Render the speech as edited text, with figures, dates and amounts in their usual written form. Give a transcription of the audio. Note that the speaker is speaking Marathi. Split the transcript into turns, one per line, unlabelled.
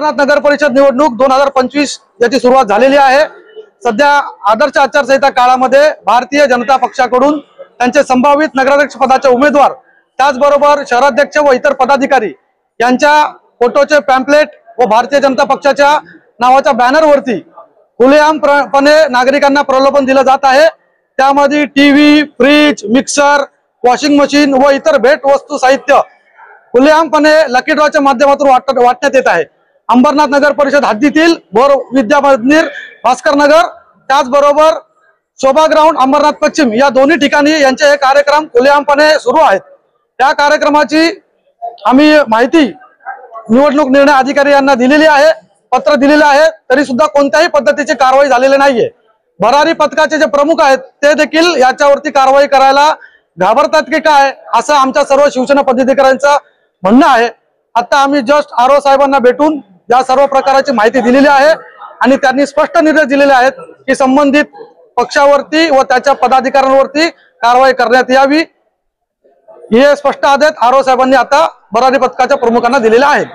अंबरनाथ नगर परिषद निवडणूक 2025 याची सुरुवात झालेली आहे। सध्या आदर्श आचारसंहिता काळामध्ये भारतीय जनता पक्षाकडून त्यांचे संभावित नगराध्यक्ष पदाचे उमेदवार त्याचबरोबर शहराध्यक्ष व इतर पदाधिकारी यांच्या फोटोचे पॅम्पलेट व भारतीय जनता पक्षाच्या नावाच्या बॅनरवरती खुलेआमपणे नागरिकांना प्रलोभन दिलं जात आहे। त्यामध्ये TV, fridge, mixer, washing machine व इतर भेट वस्तू साहित्य खुलेआमपणे लकी ड्रॉच्या माध्यमातून वाटण्यात येत आहे। अंबरनाथ नगर परिषद हद्दीतील बोर विद्या मंदिर, भास्कर नगर त्याचबरोबर शोभा ग्राउंड अंबरनाथ पश्चिम या दोन्ही ठिकाणी यांचे हे कार्यक्रम खुलेआमपणे सुरू आहेत। त्या कार्यक्रमाची आम्ही माहिती निवडणूक निर्णय अधिकारी यांना दिलेली आहे, पत्र दिलेले आहे, तरी सुद्धा कोणत्याही पद्धतीची कारवाई झालेली नाहीये। भरारी पथकाचे जे प्रमुख आहेत ते देखील याच्यावरती कारवाई करायला घाबरतात की काय असं आमच्या सर्व शिवसेना पदाधिकाऱ्यांचं म्हणणं आहे। आता आम्ही जस्ट आरओ साहेबांना भेटून या सर्व प्रकाराची माहिती दिलेली आहे आणि त्यांनी स्पष्ट निर्देश दिलेले आहेत की संबंधित पक्षावरती व त्याच्या पदाधिकाऱ्यांवरती कारवाई करण्यात यावी। हे स्पष्ट आदेश आरओ साहेबांनी आता भरारी पथकाच्या प्रमुखांना दिलेले आहेत।